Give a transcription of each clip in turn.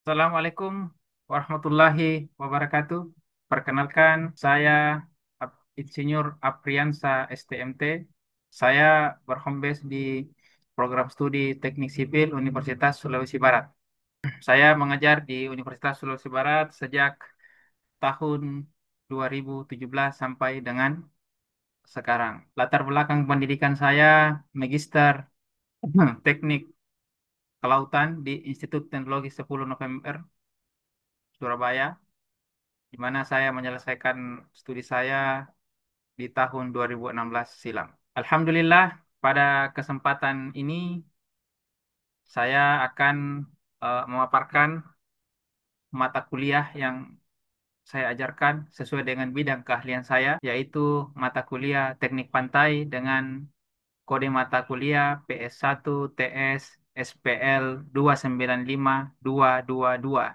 Assalamualaikum warahmatullahi wabarakatuh. Perkenalkan, saya Insinyur Apriansa STMT. Saya berhome base di program studi Teknik Sipil Universitas Sulawesi Barat. Saya mengajar di Universitas Sulawesi Barat sejak tahun 2017 sampai dengan sekarang. Latar belakang pendidikan saya Magister Teknik Kelautan di Institut Teknologi 10 November Surabaya, di mana saya menyelesaikan studi saya di tahun 2016 silam. Alhamdulillah, pada kesempatan ini saya akan memaparkan mata kuliah yang saya ajarkan sesuai dengan bidang keahlian saya, yaitu mata kuliah Teknik Pantai dengan kode mata kuliah PS1 TS SPL 295222.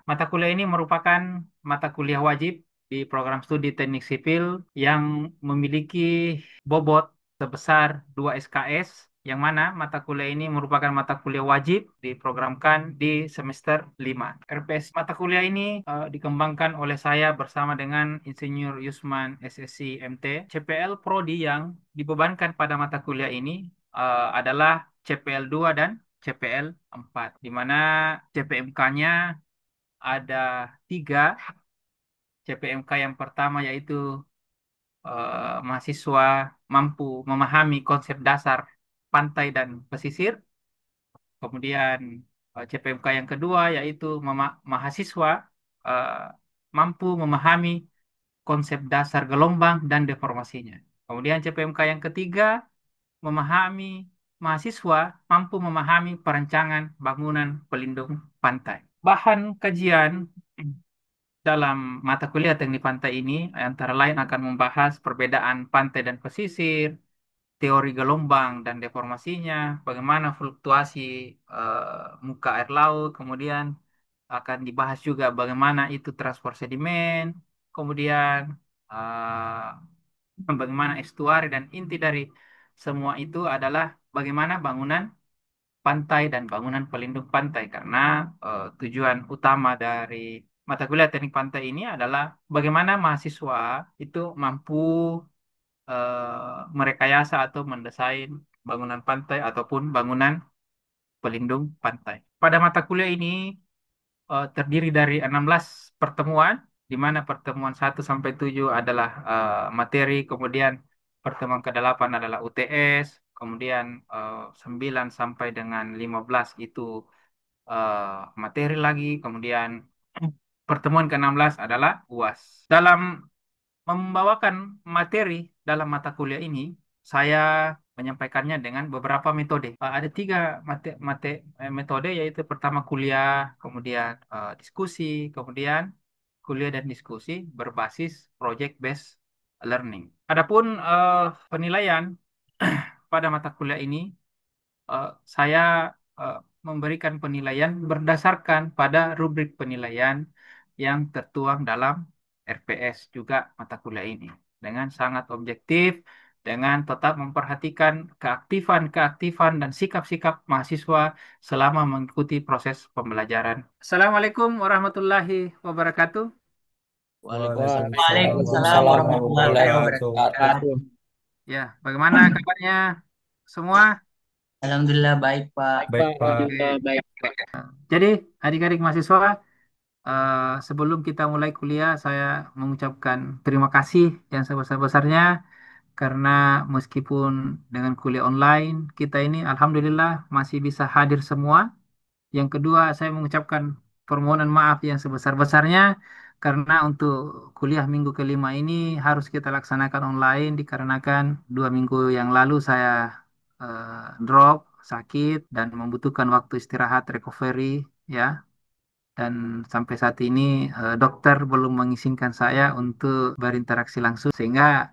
Mata kuliah ini merupakan mata kuliah wajib di program studi Teknik Sipil yang memiliki bobot sebesar 2 SKS, yang mana mata kuliah ini merupakan mata kuliah wajib diprogramkan di semester 5. RPS mata kuliah ini dikembangkan oleh saya bersama dengan Insinyur Yusman SSC MT. CPL Prodi yang dibebankan pada mata kuliah ini adalah CPL 2 dan CPL 4, di mana CPMK-nya ada tiga. CPMK yang pertama yaitu mahasiswa mampu memahami konsep dasar pantai dan pesisir. Kemudian CPMK yang kedua yaitu mahasiswa eh, mampu memahami konsep dasar gelombang dan deformasinya. Kemudian CPMK yang ketiga memahami mahasiswa mampu memahami perancangan bangunan pelindung pantai. Bahan kajian dalam mata kuliah teknik pantai ini antara lain akan membahas perbedaan pantai dan pesisir, teori gelombang dan deformasinya, bagaimana fluktuasi muka air laut, kemudian akan dibahas juga bagaimana itu transport sedimen, kemudian bagaimana estuari, dan inti dari semua itu adalah bagaimana bangunan pantai dan bangunan pelindung pantai, karena tujuan utama dari mata kuliah teknik pantai ini adalah bagaimana mahasiswa itu mampu merekayasa atau mendesain bangunan pantai ataupun bangunan pelindung pantai. Pada mata kuliah ini terdiri dari 16 pertemuan, di mana pertemuan 1 sampai 7 adalah materi, kemudian pertemuan ke-8 adalah UTS, kemudian 9 sampai dengan 15 itu materi lagi, kemudian pertemuan ke-16 adalah UAS. Dalam membawakan materi dalam mata kuliah ini, saya menyampaikannya dengan beberapa metode. Ada tiga metode, yaitu pertama kuliah, kemudian diskusi, kemudian kuliah dan diskusi berbasis project based learning. Adapun penilaian pada mata kuliah ini, saya eh, memberikan penilaian berdasarkan pada rubrik penilaian yang tertuang dalam RPS juga mata kuliah ini, dengan sangat objektif, dengan tetap memperhatikan keaktifan dan sikap-sikap mahasiswa selama mengikuti proses pembelajaran. Assalamualaikum warahmatullahi wabarakatuh. Waalaikumsalam Waalaikumsalam warahmatullahi warahmatullahi wabarakatuh. wabarakatuh. Ya, bagaimana kabarnya semua? Alhamdulillah baik Pak. Baik, Pak. Oke. Jadi, adik-adik mahasiswa, sebelum kita mulai kuliah, saya mengucapkan terima kasih yang sebesar-besarnya karena meskipun dengan kuliah online, kita ini alhamdulillah masih bisa hadir semua. Yang kedua, saya mengucapkan permohonan maaf yang sebesar-besarnya karena untuk kuliah minggu kelima ini harus kita laksanakan online dikarenakan 2 minggu yang lalu saya drop sakit dan membutuhkan waktu istirahat recovery, ya. Dan sampai saat ini dokter belum mengizinkan saya untuk berinteraksi langsung, sehingga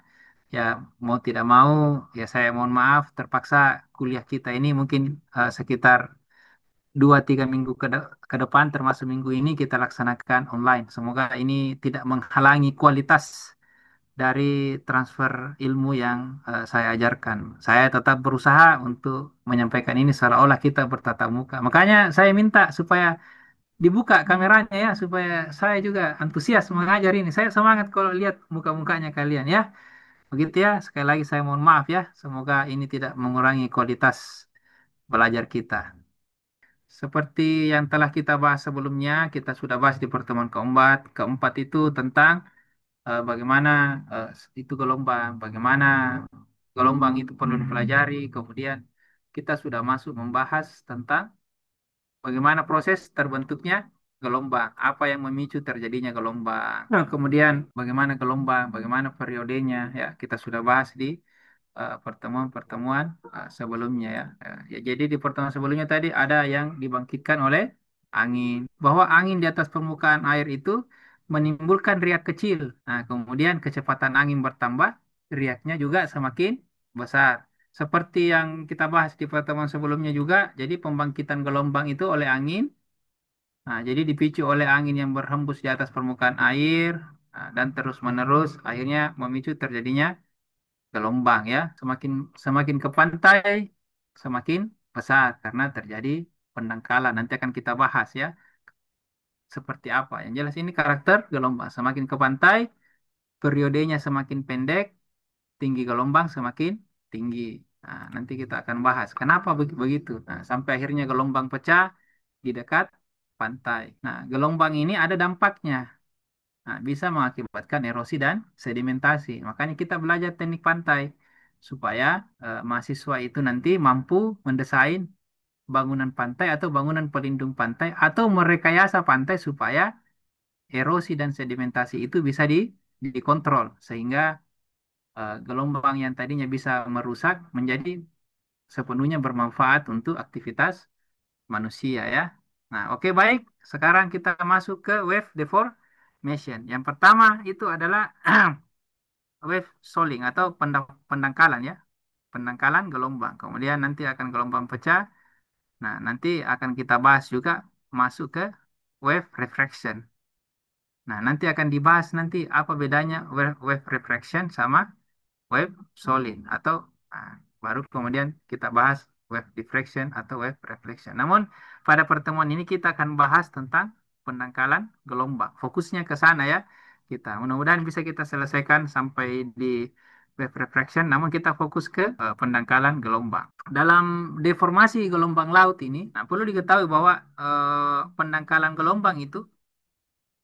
ya mau tidak mau ya saya mohon maaf, terpaksa kuliah kita ini mungkin sekitar 2-3 minggu ke depan, termasuk minggu ini kita laksanakan online. Semoga ini tidak menghalangi kualitas dari transfer ilmu yang saya ajarkan. Saya tetap berusaha untuk menyampaikan ini seolah-olah kita bertatap muka. Makanya saya minta supaya dibuka kameranya ya supaya saya juga antusias mengajar ini. Saya semangat kalau lihat muka-mukanya kalian ya. Begitu ya. Sekali lagi saya mohon maaf ya. Semoga ini tidak mengurangi kualitas belajar kita. Seperti yang telah kita bahas sebelumnya, kita sudah bahas di pertemuan keempat. Keempat itu tentang bagaimana eh, itu gelombang, bagaimana gelombang itu perlu dipelajari. Kemudian kita sudah masuk membahas tentang bagaimana proses terbentuknya gelombang, apa yang memicu terjadinya gelombang. Nah, kemudian bagaimana gelombang, bagaimana periodenya, ya kita sudah bahas di pertemuan-pertemuan sebelumnya ya. Ya. Jadi di pertemuan sebelumnya tadi ada yang dibangkitkan oleh angin, bahwa angin di atas permukaan air itu menimbulkan riak kecil. Nah, kemudian kecepatan angin bertambah, riaknya juga semakin besar. Seperti yang kita bahas di pertemuan sebelumnya juga, jadi pembangkitan gelombang itu oleh angin. Nah, jadi dipicu oleh angin yang berhembus di atas permukaan air dan terus-menerus akhirnya memicu terjadinya gelombang ya. Semakin semakin ke pantai semakin besar karena terjadi pendangkalan. Nanti akan kita bahas ya seperti apa. Yang jelas ini karakter gelombang. Semakin ke pantai, periodenya semakin pendek, tinggi gelombang semakin tinggi. Nah, nanti kita akan bahas kenapa begitu. Nah, sampai akhirnya gelombang pecah di dekat pantai. Nah, gelombang ini ada dampaknya. Nah, bisa mengakibatkan erosi dan sedimentasi. Makanya kita belajar teknik pantai supaya mahasiswa itu nanti mampu mendesain bangunan pantai atau bangunan pelindung pantai atau merekayasa pantai supaya erosi dan sedimentasi itu bisa dikontrol sehingga gelombang yang tadinya bisa merusak menjadi sepenuhnya bermanfaat untuk aktivitas manusia ya. Nah, oke baik. Sekarang kita masuk ke wave deformation. Yang pertama itu adalah wave soling atau pendangkalan ya. Pendangkalan gelombang. Kemudian nanti akan gelombang pecah. Nah, nanti akan kita bahas juga masuk ke wave refraction. Nah, nanti akan dibahas nanti apa bedanya wave refraction sama wave solid atau ah, baru kemudian kita bahas wave diffraction atau wave reflection. Namun pada pertemuan ini kita akan bahas tentang pendangkalan gelombang. Fokusnya ke sana ya. Kita mudah-mudahan bisa kita selesaikan sampai di wave refraction. Namun kita fokus ke pendangkalan gelombang. Dalam deformasi gelombang laut ini, nah, perlu diketahui bahwa pendangkalan gelombang itu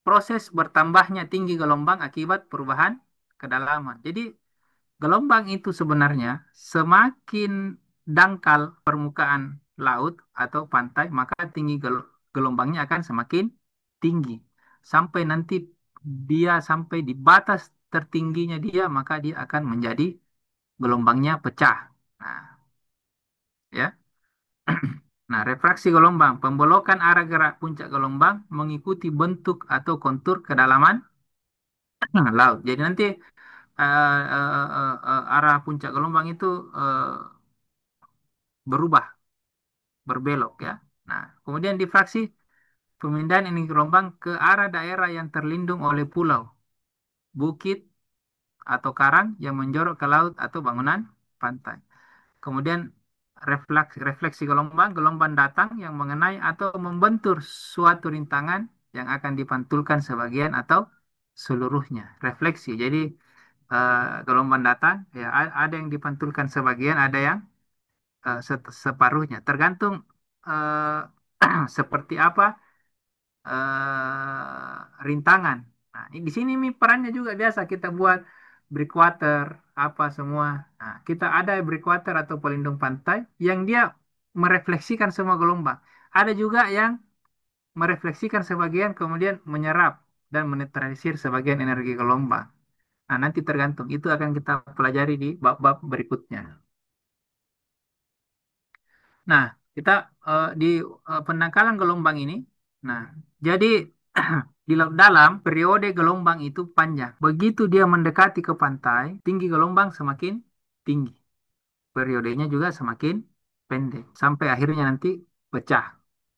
proses bertambahnya tinggi gelombang akibat perubahan kedalaman. Jadi gelombang itu sebenarnya semakin dangkal permukaan laut atau pantai, maka tinggi gelombangnya akan semakin tinggi. Sampai nanti dia sampai di batas tertingginya dia, maka dia akan menjadi gelombangnya pecah. Nah, ya. Nah, refraksi gelombang, pembolokan arah gerak puncak gelombang mengikuti bentuk atau kontur kedalaman laut. Jadi nanti arah puncak gelombang itu eh, berubah, berbelok ya. Nah, kemudian difraksi pemindahan ini gelombang ke arah daerah yang terlindung oleh pulau, bukit, atau karang yang menjorok ke laut atau bangunan pantai. Kemudian refleksi gelombang, gelombang datang yang mengenai atau membentur suatu rintangan yang akan dipantulkan sebagian atau seluruhnya. Refleksi. Jadi gelombang datang, ya ada yang dipantulkan sebagian, ada yang separuhnya. Tergantung eh, seperti apa rintangan. Nah, di sini perannya juga biasa kita buat breakwater apa semua. Nah, kita ada breakwater atau pelindung pantai yang dia merefleksikan semua gelombang. Ada juga yang merefleksikan sebagian kemudian menyerap dan menetralisir sebagian energi gelombang. Nah, nanti tergantung itu akan kita pelajari di bab-bab berikutnya. Nah, kita di pendangkalan gelombang ini, nah, jadi di laut dalam periode gelombang itu panjang. Begitu dia mendekati ke pantai, tinggi gelombang semakin tinggi. Periodenya juga semakin pendek sampai akhirnya nanti pecah.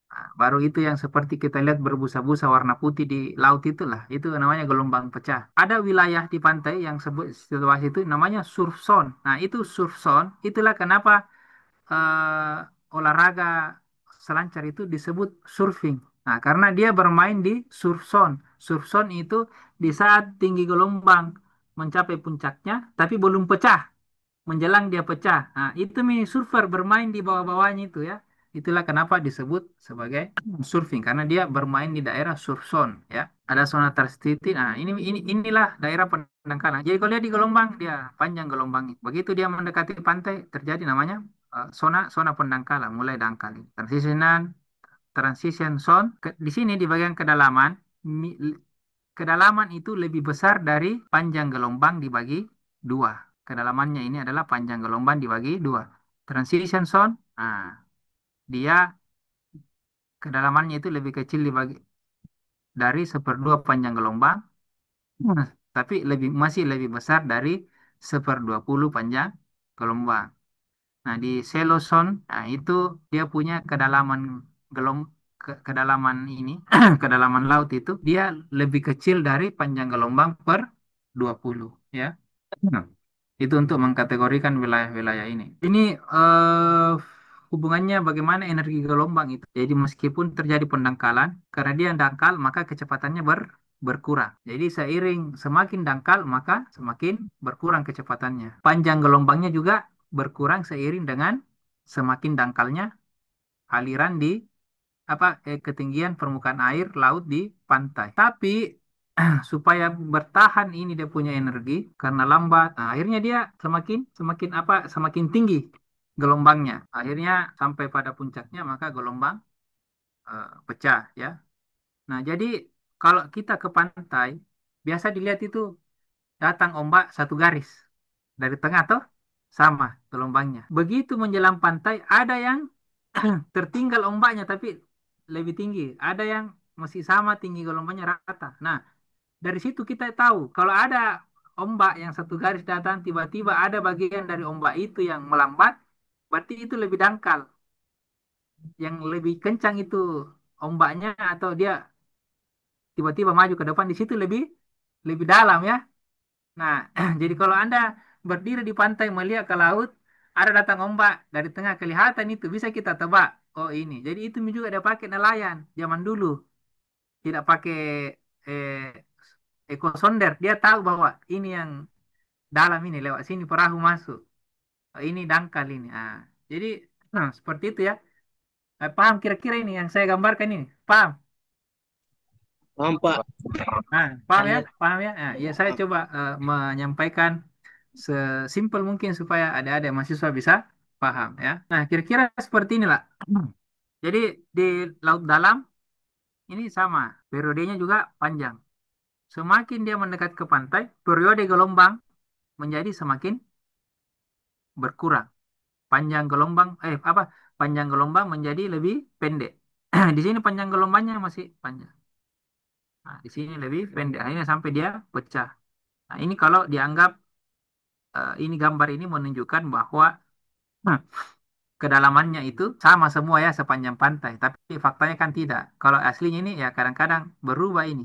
Nah, baru itu yang seperti kita lihat berbusa-busa warna putih di laut itulah, itu namanya gelombang pecah. Ada wilayah di pantai yang sebut seluas itu namanya surf zone. Nah, itu surf zone, itulah kenapa olahraga selancar itu disebut surfing. Nah, karena dia bermain di surf zone. Surf zone itu di saat tinggi gelombang mencapai puncaknya, tapi belum pecah, menjelang dia pecah. Nah, itu mini surfer bermain di bawah-bawahnya itu ya. Itulah kenapa disebut sebagai surfing karena dia bermain di daerah surf zone ya. Ada zona tersendiri. Nah, inilah daerah pendangkalan. Jadi kalau dia di gelombang, dia panjang gelombangnya. Begitu dia mendekati pantai, terjadi namanya zona zona pendangkalan, mulai dangkal. Transition zone. Di sini di bagian kedalaman, kedalaman itu lebih besar dari panjang gelombang dibagi dua. Kedalamannya ini adalah panjang gelombang dibagi dua. Transition zone, nah, dia kedalamannya itu lebih kecil dibagi dari seperdua panjang gelombang, nah, tapi masih lebih besar dari seperdua puluh panjang gelombang. Nah, di shallow zone, nah, itu dia punya kedalaman gelom kedalaman ini, kedalaman laut itu dia lebih kecil dari panjang gelombang per 20 ya. Nah, itu untuk mengkategorikan wilayah-wilayah ini. Ini hubungannya bagaimana energi gelombang itu. Jadi meskipun terjadi pendangkalan, karena dia dangkal maka kecepatannya berkurang. Jadi seiring semakin dangkal maka semakin berkurang kecepatannya. Panjang gelombangnya juga berkurang seiring dengan semakin dangkalnya aliran di ketinggian permukaan air laut di pantai. Tapi supaya bertahan ini dia punya energi karena lambat. Nah, akhirnya dia semakin semakin semakin tinggi gelombangnya. Akhirnya sampai pada puncaknya maka gelombang pecah ya. Nah, jadi kalau kita ke pantai biasa dilihat itu datang ombak satu garis dari tengah tuh sama gelombangnya. Begitu menjelang pantai ada yang tertinggal ombaknya tapi lebih tinggi. Ada yang masih sama tinggi gelombangnya rata. Nah, dari situ kita tahu kalau ada ombak yang satu garis datang tiba-tiba ada bagian dari ombak itu yang melambat, berarti itu lebih dangkal. Yang lebih kencang itu ombaknya atau dia tiba-tiba maju ke depan di situ lebih lebih dalam ya. Nah, jadi kalau Anda berdiri di pantai melihat ke laut, ada datang ombak dari tengah kelihatan itu bisa kita tebak. Oh ini. Jadi itu juga dia pakai nelayan zaman dulu. Tidak pakai eh, eco sonder. Dia tahu bahwa ini yang dalam ini lewat sini perahu masuk. Oh, ini dangkal ini. Ah, jadi seperti itu ya. Paham kira-kira ini yang saya gambarkan ini? Paham? Paham, Pak. Paham ya? Saya Paham ya? Ya saya paham. coba menyampaikan sesimpel mungkin supaya adik-adik mahasiswa bisa paham ya. Nah, kira-kira seperti inilah. Jadi di laut dalam ini sama, periodenya juga panjang. Semakin dia mendekat ke pantai, periode gelombang menjadi semakin berkurang. Panjang gelombang panjang gelombang menjadi lebih pendek. Di sini panjang gelombangnya masih panjang. Nah, di sini lebih pendek. Akhirnya sampai dia pecah. Nah, ini kalau dianggap ini gambar ini menunjukkan bahwa kedalamannya itu sama semua ya sepanjang pantai. Tapi faktanya kan tidak. Kalau aslinya ini ya kadang-kadang berubah ini.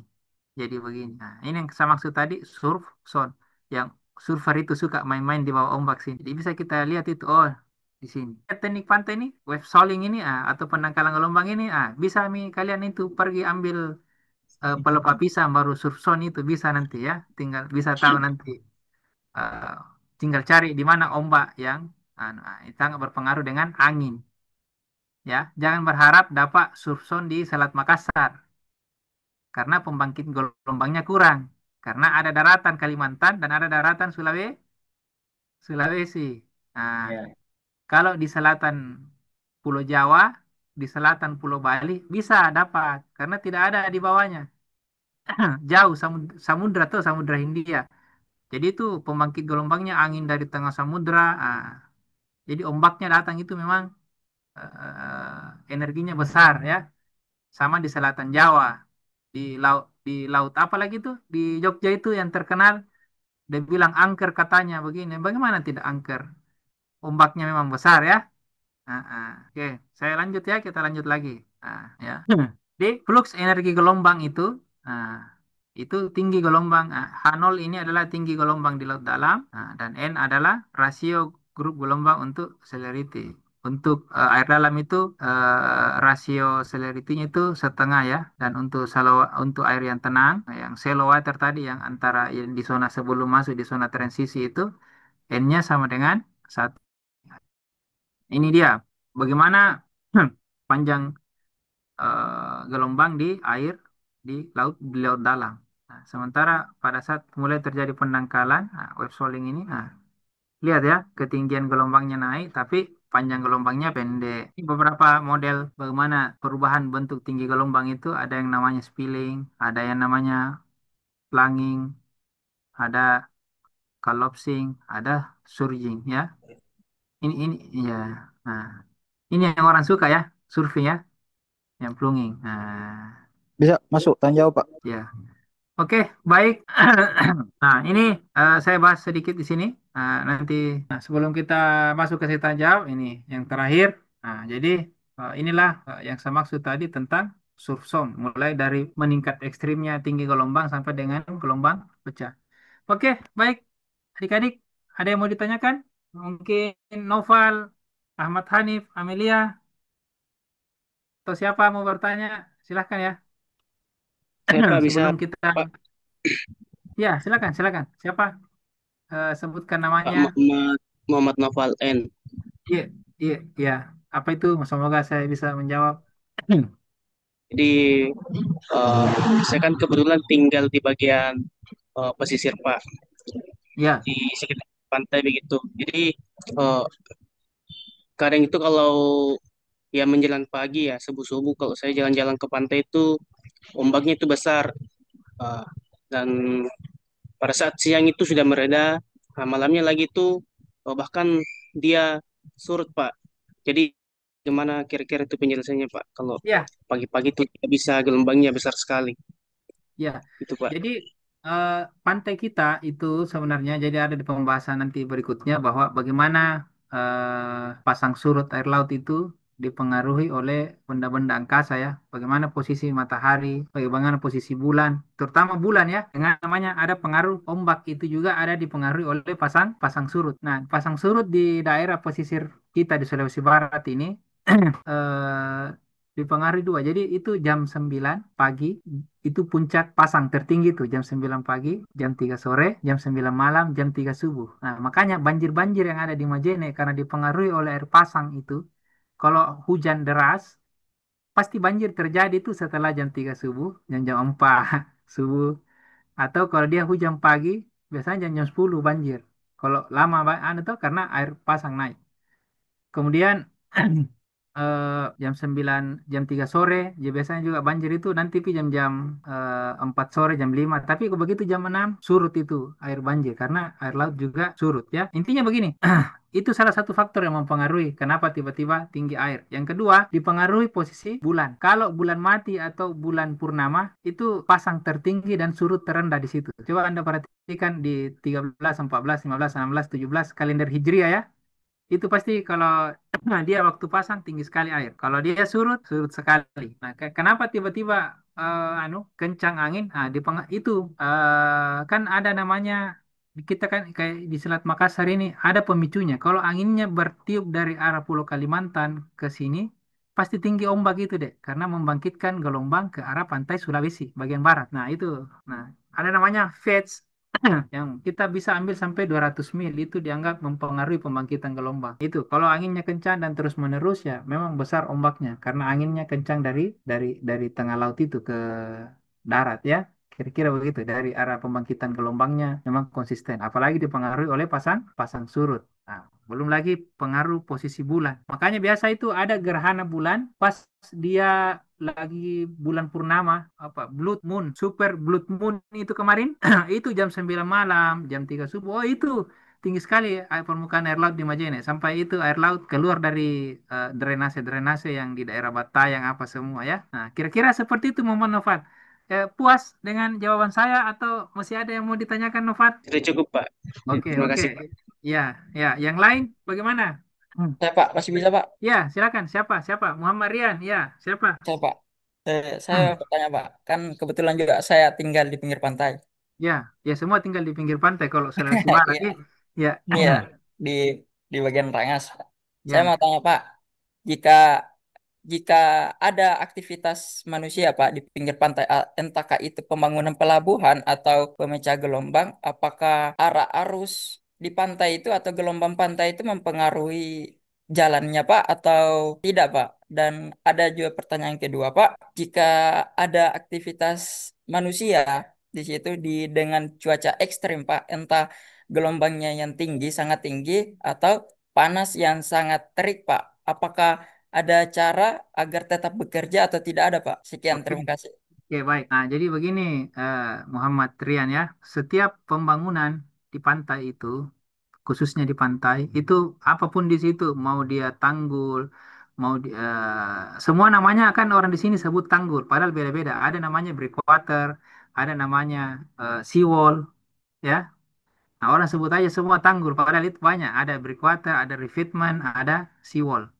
Jadi begini. Nah, ini yang saya maksud tadi surf zone. Yang surfer itu suka main-main di bawah ombak sini. Jadi bisa kita lihat itu. Oh, di sini. Teknik pantai ini, wave soling ini atau penangkalan gelombang ini bisa kalian itu pergi ambil pelepah pisang baru surf zone itu bisa nanti ya. Tinggal bisa tahu nanti. Eh, tinggal cari di mana ombak yang itu sangat berpengaruh dengan angin. Ya, jangan berharap dapat surf zone di Selat Makassar karena pembangkit gelombangnya kurang. Karena ada daratan Kalimantan dan ada daratan Sulawesi. Nah, Ya. kalau di selatan Pulau Jawa, di selatan Pulau Bali bisa dapat karena tidak ada di bawahnya. Jauh samudra tuh Samudra Hindia. Jadi itu pembangkit gelombangnya angin dari tengah samudra. Jadi ombaknya datang itu memang energinya besar ya. Sama di selatan Jawa, di laut apa lagi tuh di Jogja itu yang terkenal. Dia bilang angker katanya begini. Bagaimana tidak angker? Ombaknya memang besar ya. Oke, saya lanjut ya. Kita lanjut lagi. Ya. Di flux energi gelombang nah, itu tinggi gelombang. H0 ini adalah tinggi gelombang di laut dalam. Dan N adalah rasio grup gelombang untuk celerity. Untuk air dalam itu rasio salinity-nya itu setengah ya. Dan untuk air yang tenang, yang shallow water tadi yang antara yang di zona sebelum masuk di zona transisi itu N-nya sama dengan satu. Ini dia bagaimana panjang gelombang di air di laut dalam. Nah, sementara pada saat mulai terjadi pendangkalan, nah, wave swelling ini, nah, lihat ya, ketinggian gelombangnya naik, tapi panjang gelombangnya pendek. Ini beberapa model bagaimana perubahan bentuk tinggi gelombang itu ada yang namanya spilling, ada yang namanya plunging, ada collapsing, ada surging ya. Ini ya. Nah, ini yang orang suka ya, surfing ya, yang plunging. Nah, Bisa masuk tanya jawab, Pak. ya. Oke, baik. Nah, ini saya bahas sedikit di sini. Nanti sebelum kita masuk ke cerita jawab, ini yang terakhir. Nah, jadi inilah yang saya maksud tadi tentang surf zone, mulai dari meningkat ekstrimnya tinggi gelombang sampai dengan gelombang pecah. Oke, baik. Adik-adik, ada yang mau ditanyakan? Mungkin Noval, Ahmad Hanif, Amelia, atau siapa mau bertanya? Silahkan ya. Saya Pak bisa Sebelum kita, Pak, ya silakan, silakan. Siapa? Sebutkan Pak namanya. Muhammad Muhammad Noval N. Iya, iya, iya. Apa itu? Semoga saya bisa menjawab. Jadi eh, saya kan kebetulan tinggal di bagian pesisir Pak, Ya, di sekitar pantai begitu. Jadi eh, kadang itu kalau ya menjelang pagi ya subuh-subuh kalau saya jalan-jalan ke pantai itu ombaknya itu besar. Eh, dan pada saat siang itu sudah mereda, nah, malamnya lagi itu bahkan dia surut Pak. Jadi gimana kira-kira itu penjelasannya Pak? Kalau ya, pagi-pagi itu tidak bisa gelombangnya besar sekali, ya. itu Pak. Jadi eh, pantai kita itu sebenarnya jadi ada di pembahasan nanti berikutnya bahwa bagaimana pasang surut air laut itu dipengaruhi oleh benda-benda angkasa ya. Bagaimana posisi matahari, bagaimana posisi bulan, terutama bulan ya. Dengan namanya ada pengaruh ombak itu juga ada dipengaruhi oleh pasang pasang surut. Nah, pasang surut di daerah pesisir kita di Sulawesi Barat ini eh, dipengaruhi dua. Jadi itu jam 9 pagi itu puncak pasang tertinggi tuh jam 9 pagi, jam 3 sore, jam 9 malam, jam 3 subuh. Nah, makanya banjir-banjir yang ada di Majene karena dipengaruhi oleh air pasang itu, kalau hujan deras pasti banjir terjadi tuh setelah jam 3 subuh, jam 4 subuh. Atau kalau dia hujan pagi, biasanya jam 10 banjir. Kalau lama, anu tuh karena air pasang naik. Kemudian jam 9 jam 3 sore, ya biasanya juga banjir itu nanti pi jam-jam 4 sore, jam 5. Tapi kalau begitu jam 6 surut itu air banjir karena air laut juga surut ya. Intinya begini, itu salah satu faktor yang mempengaruhi kenapa tiba-tiba tinggi air. Yang kedua, dipengaruhi posisi bulan. Kalau bulan mati atau bulan purnama, itu pasang tertinggi dan surut terendah di situ. Coba Anda perhatikan di 13, 14, 15, 16, 17 kalender Hijriah ya. Itu pasti kalau dia waktu pasang tinggi sekali air. Kalau dia surut, surut sekali. Nah, kenapa tiba-tiba kencang angin? Nah, itu kan ada namanya kita kan kayak di Selat Makassar ini ada pemicunya. Kalau anginnya bertiup dari arah Pulau Kalimantan ke sini, pasti tinggi ombak itu deh, karena membangkitkan gelombang ke arah pantai Sulawesi bagian barat. Nah, itu. Nah, ada namanya fetch yang kita bisa ambil sampai 200 mil itu dianggap mempengaruhi pembangkitan gelombang. Itu kalau anginnya kencang dan terus menerus ya memang besar ombaknya karena anginnya kencang dari tengah laut itu ke darat ya. Kira-kira begitu dari arah pembangkitan gelombangnya memang konsisten apalagi dipengaruhi oleh pasang pasang surut. Nah, belum lagi pengaruh posisi bulan. Makanya biasa itu ada gerhana bulan pas dia lagi bulan purnama apa blood moon, super blood moon itu kemarin itu jam 9 malam, jam 3 subuh. Oh, itu tinggi sekali permukaan air laut di Majene. Sampai itu air laut keluar dari drainase-drainase yang di daerah Batayang apa semua ya. Nah, kira-kira seperti itu Muhammad Novat. Puas dengan jawaban saya atau masih ada yang mau ditanyakan Novat? Sudah cukup Pak. Oke, Terima oke. kasih Pak. Ya, ya. Yang lain bagaimana? Hmm. Saya, Pak, masih bisa, Pak. Ya, silakan. Siapa? Siapa? Muhammad Rian. Ya, siapa? Saya, Pak. Saya bertanya, Pak. Kan kebetulan juga saya tinggal di pinggir pantai. Ya, ya semua tinggal di pinggir pantai kalau Sulawesi Barat. Iya, Ya, ya. iya, di di bagian Rangas. Saya Ya. mau tanya, Pak. jika jika ada aktivitas manusia Pak di pinggir pantai, entahkah itu pembangunan pelabuhan atau pemecah gelombang, apakah arah arus di pantai itu atau gelombang pantai itu mempengaruhi jalannya Pak atau tidak Pak? Dan ada juga pertanyaan kedua Pak, jika ada aktivitas manusia di situ dengan cuaca ekstrim Pak, entah gelombangnya yang tinggi, sangat tinggi, atau panas yang sangat terik Pak, apakah ada cara agar tetap bekerja atau tidak ada, Pak? Sekian, Oke, terima kasih. oke baik. Nah, jadi begini, eh, Muhammad Rian ya, setiap pembangunan di pantai itu, khususnya di pantai, itu apapun di situ, mau dia tanggul, semua namanya kan orang di sini sebut tanggul, padahal beda-beda. Ada namanya breakwater, ada namanya seawall, ya. Nah, orang sebut aja semua tanggul, padahal itu banyak. Ada breakwater, ada revetment, ada seawall.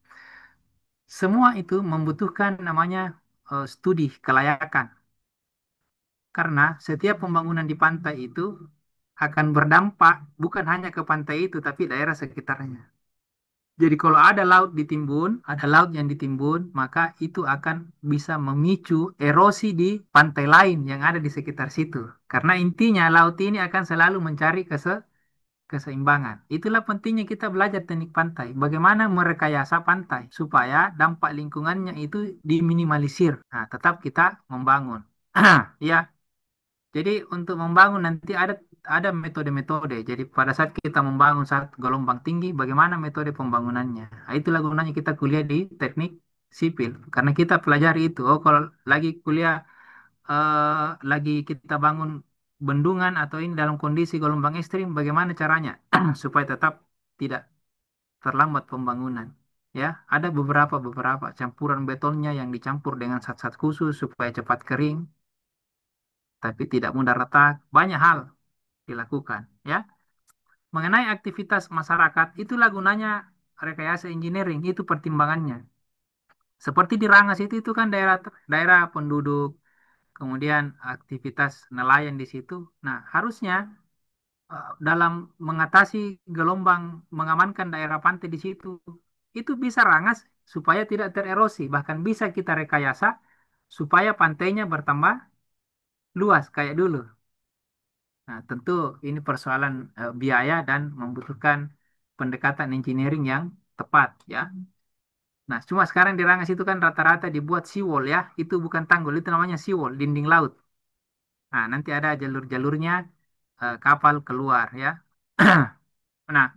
Semua itu membutuhkan namanya studi kelayakan. Karena setiap pembangunan di pantai itu akan berdampak bukan hanya ke pantai itu, tapi daerah sekitarnya. Jadi kalau ada laut ditimbun, ada laut yang ditimbun, maka itu akan bisa memicu erosi di pantai lain yang ada di sekitar situ. Karena intinya laut ini akan selalu mencari keseimbangan. Itulah pentingnya kita belajar teknik pantai. Bagaimana merekayasa pantai supaya dampak lingkungannya itu diminimalisir. Nah, tetap kita membangun. Ya, jadi untuk membangun nanti ada metode-metode. Jadi pada saat kita membangun saat gelombang tinggi, bagaimana metode pembangunannya? Nah, itulah gunanya kita kuliah di teknik sipil. Karena kita pelajari itu. Oh, kalau lagi kuliah, lagi kita bangun bendungan atau ini dalam kondisi gelombang ekstrim, bagaimana caranya supaya tetap tidak terlambat pembangunan? Ya, ada beberapa campuran betonnya yang dicampur dengan zat-zat khusus supaya cepat kering, tapi tidak mudah retak. Banyak hal dilakukan ya. Mengenai aktivitas masyarakat, itulah gunanya rekayasa engineering, itu pertimbangannya. Seperti di Rangas itu kan daerah daerah penduduk, kemudian aktivitas nelayan di situ. Nah, harusnya dalam mengatasi gelombang, mengamankan daerah pantai di situ, itu bisa Rangas supaya tidak tererosi, bahkan bisa kita rekayasa supaya pantainya bertambah luas kayak dulu. Nah, tentu ini persoalan biaya dan membutuhkan pendekatan engineering yang tepat ya. Nah, cuma sekarang di Rangas itu kan rata-rata dibuat seawall ya. Itu bukan tanggul, itu namanya seawall, dinding laut. Nah, nanti ada jalur-jalurnya kapal keluar ya. Nah,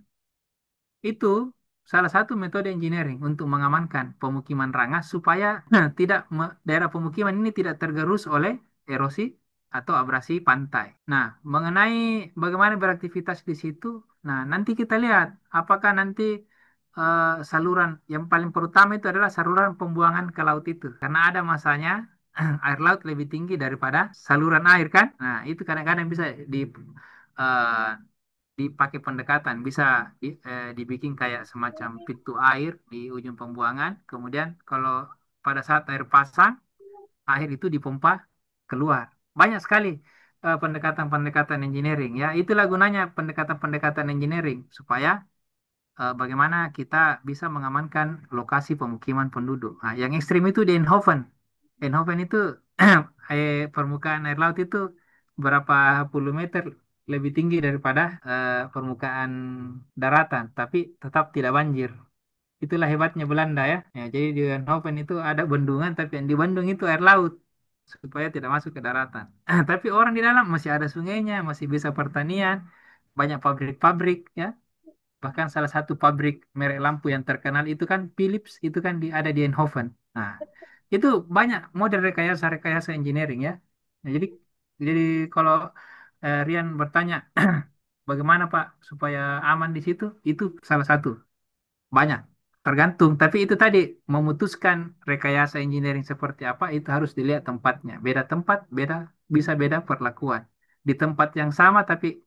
itu salah satu metode engineering untuk mengamankan pemukiman Rangas supaya daerah pemukiman ini tidak tergerus oleh erosi atau abrasi pantai. Nah, mengenai bagaimana beraktivitas di situ, nah nanti kita lihat apakah nanti saluran yang paling pertama itu adalah saluran pembuangan ke laut itu, karena ada masanya air laut lebih tinggi daripada saluran air kan. Nah, itu kadang-kadang bisa eh, dipakai pendekatan bisa dibikin kayak semacam pintu air di ujung pembuangan. Kemudian kalau pada saat air pasang, air itu dipompa keluar. Banyak sekali pendekatan-pendekatan engineering ya. Itulah gunanya pendekatan-pendekatan engineering supaya bagaimana kita bisa mengamankan lokasi pemukiman penduduk. Nah, yang ekstrim itu di Eindhoven. Eindhoven itu permukaan air laut itu berapa puluh meter lebih tinggi daripada permukaan daratan, tapi tetap tidak banjir. Itulah hebatnya Belanda ya. Ya, jadi di Eindhoven itu ada bendungan, tapi yang di bendung itu air laut supaya tidak masuk ke daratan. Tapi orang di dalam masih ada sungainya, masih bisa pertanian, banyak pabrik-pabrik ya. Bahkan salah satu pabrik merek lampu yang terkenal itu kan Philips, itu kan ada di Eindhoven. Nah, itu banyak model rekayasa-rekayasa engineering ya. Nah, jadi kalau Rian bertanya bagaimana Pak supaya aman di situ, itu salah satu. Banyak. Tergantung, tapi itu tadi memutuskan rekayasa engineering seperti apa itu harus dilihat tempatnya. Beda tempat, bisa beda perlakuan. Di tempat yang sama tapi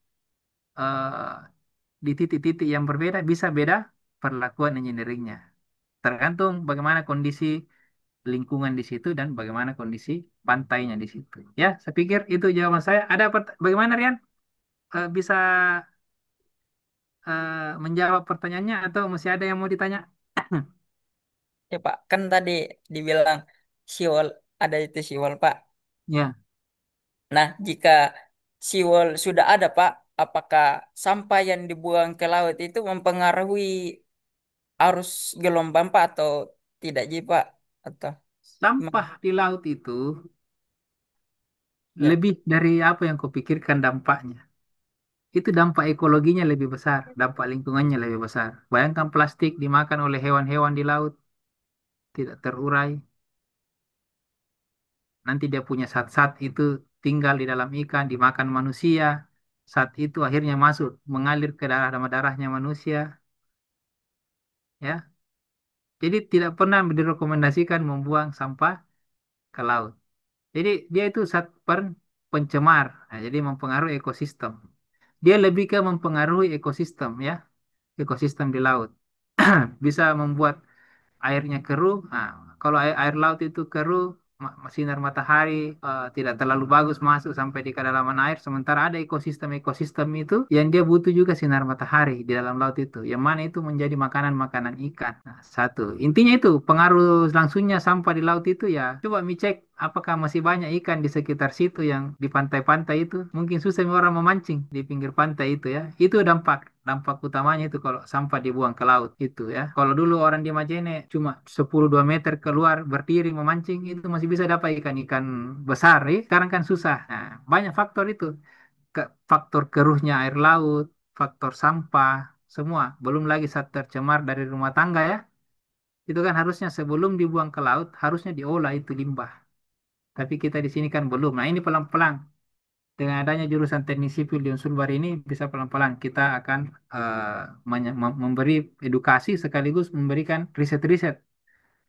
eh, di titik-titik yang berbeda bisa beda perlakuan engineeringnya. Tergantung bagaimana kondisi lingkungan di situ dan bagaimana kondisi pantainya di situ. Ya, saya pikir itu jawaban saya. Bagaimana Rian? Bisa menjawab pertanyaannya atau masih ada yang mau ditanya? Ya Pak, kan tadi dibilang siwal ada itu siwal Pak. Ya, Nah, jika siwal sudah ada Pak, apakah sampah yang dibuang ke laut itu mempengaruhi arus gelombang Pak atau tidak Ji Pak? Atau sampah gimana? di laut itu Ya, lebih dari apa yang kau pikirkan dampaknya. Itu dampak ekologinya lebih besar, dampak lingkungannya lebih besar. Bayangkan plastik dimakan oleh hewan-hewan di laut, tidak terurai. Nanti dia punya zat-zat itu tinggal di dalam ikan, dimakan manusia. Zat itu akhirnya masuk, mengalir ke darahnya manusia. Ya, jadi tidak pernah direkomendasikan membuang sampah ke laut. Jadi dia itu pencemar, nah, jadi mempengaruhi ekosistem. Dia lebih ke mempengaruhi ekosistem ya, ekosistem di laut. Bisa membuat airnya keruh. Nah, kalau air laut itu keruh, sinar matahari tidak terlalu bagus masuk sampai di kedalaman air. Sementara ada ekosistem-ekosistem itu yang dia butuh juga sinar matahari di dalam laut itu. Yang mana itu menjadi makanan-makanan ikan. Nah, satu. Intinya itu pengaruh langsungnya sampah di laut itu ya. Coba mi cek apakah masih banyak ikan di sekitar situ yang di pantai-pantai itu. Mungkin susah orang memancing di pinggir pantai itu ya. Itu dampak utamanya itu kalau sampah dibuang ke laut itu ya. Kalau dulu orang di Majene cuma 10-2 meter keluar berdiri memancing itu masih bisa dapat ikan-ikan besar ya. Sekarang kan susah. Nah, banyak faktor itu. Faktor keruhnya air laut, faktor sampah, semua. Belum lagi saat tercemar dari rumah tangga ya. Itu kan harusnya sebelum dibuang ke laut harusnya diolah itu limbah. Tapi kita di sini kan belum. Nah, ini pelan-pelan dengan adanya jurusan teknik sipil di Unsur Bar ini bisa pelan-pelan kita akan memberi edukasi sekaligus memberikan riset-riset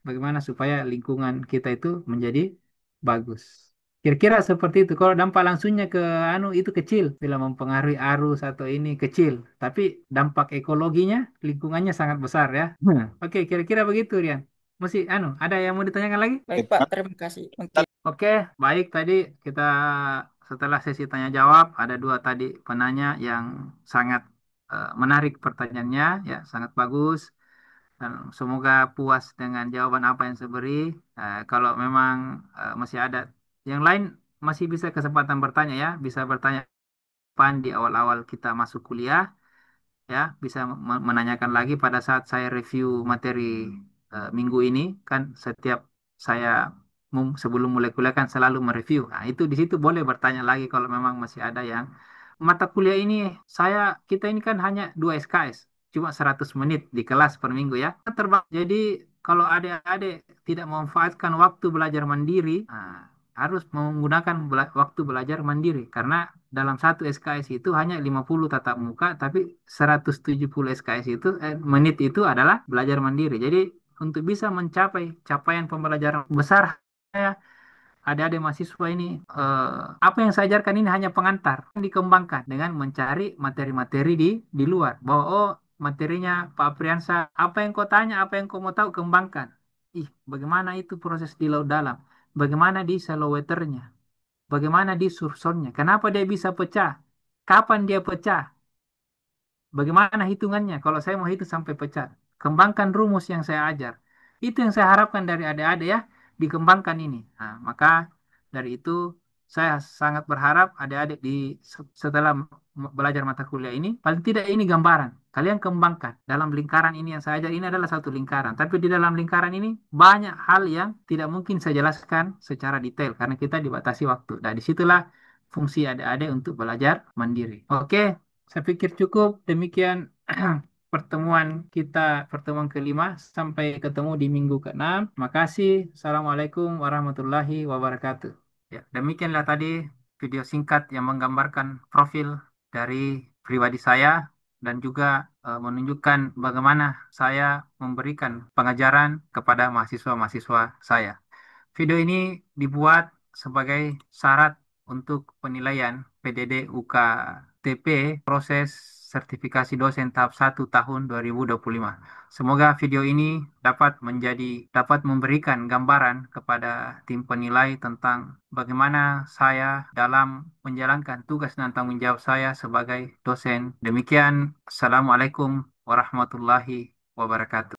bagaimana supaya lingkungan kita itu menjadi bagus. Kira-kira seperti itu. Kalau dampak langsungnya ke anu itu kecil, bila mempengaruhi arus atau ini kecil, tapi dampak ekologinya, lingkungannya sangat besar ya. Oke, kira-kira begitu Rian. Masih ada yang mau ditanyakan lagi? baik Pak, terima kasih. Mungkin Oke, baik tadi kita setelah sesi tanya jawab ada dua tadi penanya yang sangat menarik pertanyaannya ya sangat bagus dan semoga puas dengan jawaban apa yang saya beri. Kalau memang masih ada yang lain masih bisa kesempatan bertanya ya bisa bertanya pan di awal-awal kita masuk kuliah ya bisa menanyakan lagi pada saat saya review materi minggu ini kan setiap saya sebelum mulai kuliah kan selalu mereview. Nah, itu di situ boleh bertanya lagi kalau memang masih ada yang mata kuliah ini saya kita ini kan hanya 2 SKS cuma 100 menit di kelas per minggu ya. Jadi kalau adik-adik tidak memanfaatkan waktu belajar mandiri, harus menggunakan waktu belajar mandiri karena dalam satu SKS itu hanya 50 tatap muka, tapi 170 SKS itu menit itu adalah belajar mandiri. Jadi untuk bisa mencapai capaian pembelajaran besar saya adik-adik mahasiswa ini apa yang saya ajarkan ini hanya pengantar dikembangkan dengan mencari materi-materi di luar bahwa oh materinya Pak Apriansa apa yang kau tanya apa yang kau mau tahu kembangkan bagaimana itu proses di laut dalam bagaimana di shallow waternya bagaimana di surfsonnya kenapa dia bisa pecah kapan dia pecah bagaimana hitungannya? Kalau saya mau hitung sampai pecah, kembangkan rumus yang saya ajar. Itu yang saya harapkan dari adik-adik ya, dikembangkan ini. Nah, maka dari itu saya sangat berharap adik-adik setelah belajar mata kuliah ini, paling tidak ini gambaran. Kalian kembangkan dalam lingkaran ini yang saya ajar ini adalah satu lingkaran. Tapi di dalam lingkaran ini banyak hal yang tidak mungkin saya jelaskan secara detail karena kita dibatasi waktu. Dan disitulah fungsi adik-adik untuk belajar mandiri. Oke, saya pikir cukup demikian pertemuan kita, pertemuan kelima. Sampai ketemu di minggu ke-6. Makasih. Assalamualaikum warahmatullahi wabarakatuh. Ya, demikianlah tadi video singkat yang menggambarkan profil dari pribadi saya dan juga menunjukkan bagaimana saya memberikan pengajaran kepada mahasiswa-mahasiswa saya. Video ini dibuat sebagai syarat untuk penilaian PDD UKTP proses sertifikasi dosen tahap 1 tahun 2025. Semoga video ini dapat memberikan gambaran kepada tim penilai tentang bagaimana saya dalam menjalankan tugas dan tanggung jawab saya sebagai dosen. Demikian, Assalamualaikum warahmatullahi wabarakatuh.